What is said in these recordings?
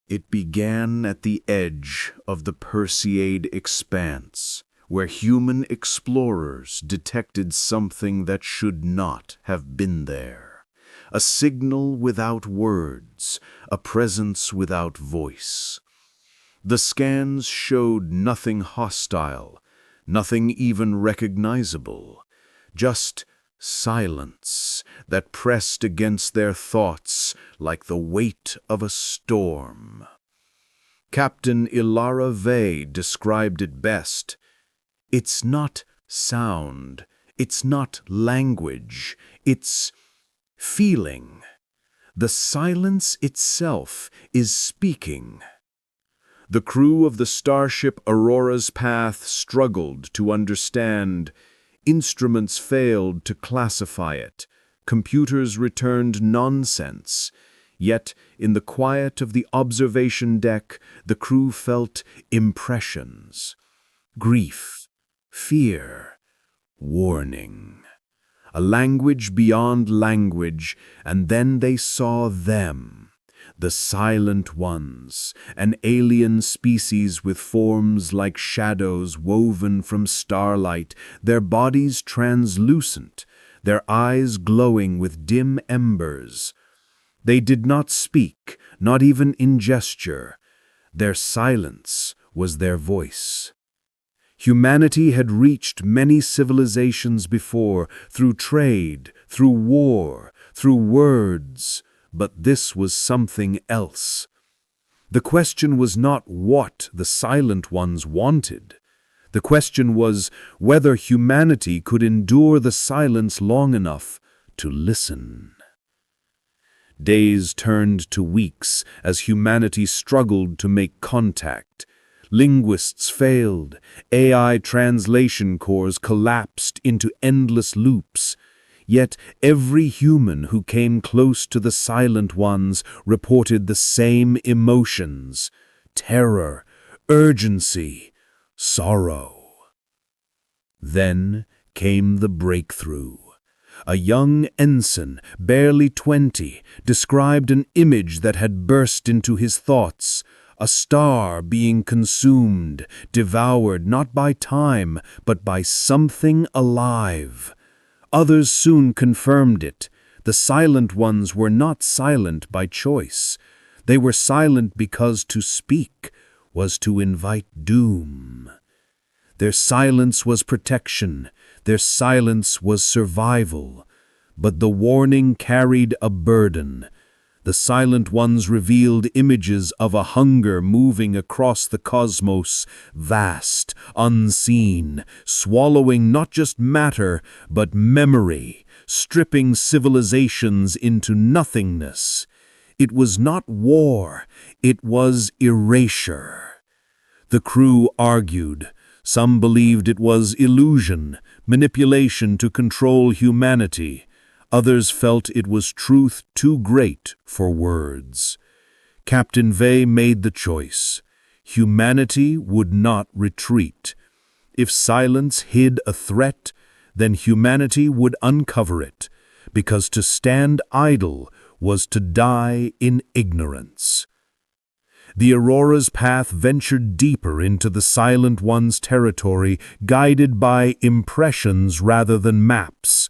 It began at the edge of the Perseid Expanse, where human explorers detected something that should not have been there. A signal without words, a presence without voice. The scans showed nothing hostile, nothing even recognizable, just silence that pressed against their thoughts like the weight of a storm. Captain Ilara Vey described it best. It's not sound, it's not language, it's feeling. The silence itself is speaking. The crew of the starship Aurora's Path struggled to understand. Instruments failed to classify it. Computers returned nonsense. Yet, in the quiet of the observation deck, the crew felt impressions. Grief, fear, warning. A language beyond language, and then they saw them. The Silent Ones, an alien species with forms like shadows woven from starlight, their bodies translucent, their eyes glowing with dim embers. They did not speak, not even in gesture. Their silence was their voice. Humanity had reached many civilizations before, through trade, through war, through words. But this was something else. The question was not what the Silent Ones wanted. The question was whether humanity could endure the silence long enough to listen. Days turned to weeks as humanity struggled to make contact. Linguists failed. AI translation cores collapsed into endless loops. Yet every human who came close to the Silent Ones reported the same emotions: terror, urgency, sorrow. Then came the breakthrough. A young ensign, barely 20, described an image that had burst into his thoughts: a star being consumed, devoured not by time, but by something alive. Others soon confirmed it. The Silent Ones were not silent by choice. They were silent because to speak was to invite doom. Their silence was protection. Their silence was survival. But the warning carried a burden. The Silent Ones revealed images of a hunger moving across the cosmos, vast, unseen, swallowing not just matter, but memory, stripping civilizations into nothingness. It was not war, it was erasure. The crew argued. Some believed it was illusion, manipulation to control humanity. Others felt it was truth too great for words. Captain Vey made the choice. Humanity would not retreat. If silence hid a threat, then humanity would uncover it, because to stand idle was to die in ignorance. The Aurora's Path ventured deeper into the Silent One's territory, guided by impressions rather than maps.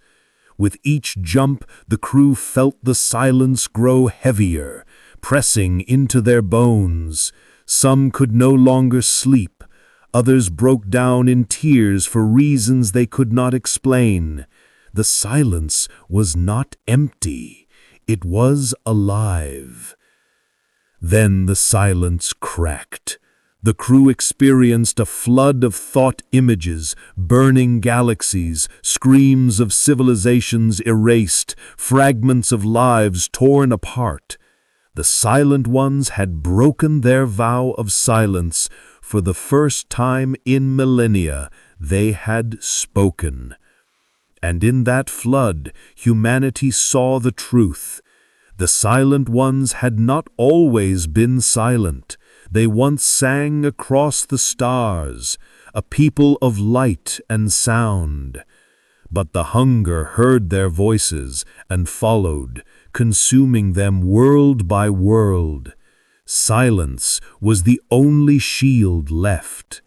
With each jump, the crew felt the silence grow heavier, pressing into their bones. Some could no longer sleep. Others broke down in tears for reasons they could not explain. The silence was not empty. It was alive. Then the silence cracked. The crew experienced a flood of thought images, burning galaxies, screams of civilizations erased, fragments of lives torn apart. The Silent Ones had broken their vow of silence. For the first time in millennia, they had spoken. And in that flood, humanity saw the truth. The Silent Ones had not always been silent. They once sang across the stars, a people of light and sound. But the hunger heard their voices and followed, consuming them world by world. Silence was the only shield left.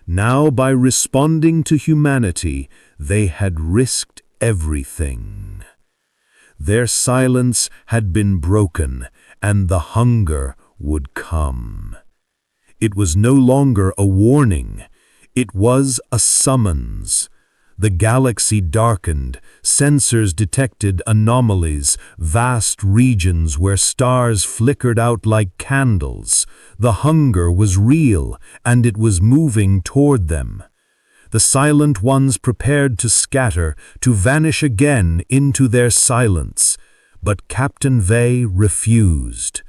Now, by responding to humanity, they had risked everything. Their silence had been broken, and the hunger would come. It was no longer a warning, it was a summons. The galaxy darkened, sensors detected anomalies, vast regions where stars flickered out like candles. The hunger was real, and it was moving toward them. The silent ones prepared to scatter, to vanish again into their silence. But Captain Vey refused.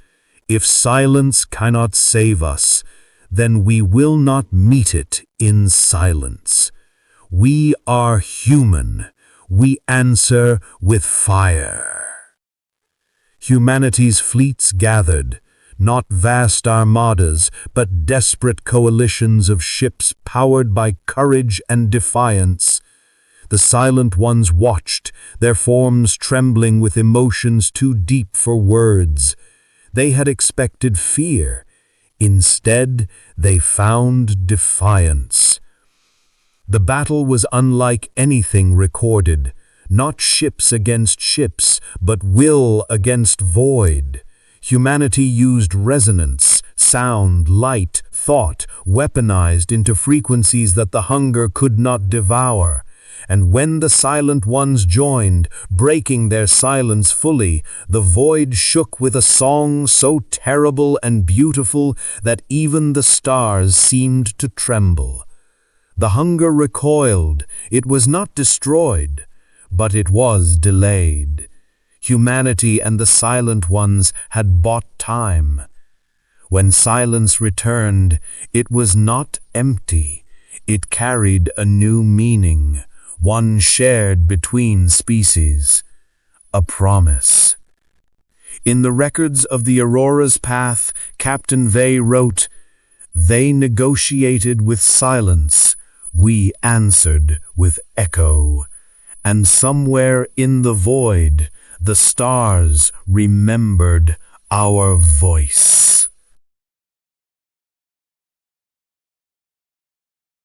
If silence cannot save us, then we will not meet it in silence. We are human. We answer with fire. Humanity's fleets gathered, not vast armadas, but desperate coalitions of ships powered by courage and defiance. The silent ones watched, their forms trembling with emotions too deep for words. They had expected fear. Instead, they found defiance. The battle was unlike anything recorded, not ships against ships, but will against void. Humanity used resonance, sound, light, thought, weaponized into frequencies that the hunger could not devour. And when the silent ones joined, breaking their silence fully, the void shook with a song so terrible and beautiful that even the stars seemed to tremble. The hunger recoiled. It was not destroyed, but it was delayed. Humanity and the silent ones had bought time. When silence returned, it was not empty. It carried a new meaning, one shared between species, a promise. In the records of the Aurora's path, Captain Vey wrote, "They negotiated with silence. We answered with echo, and somewhere in the void, the stars remembered our voice."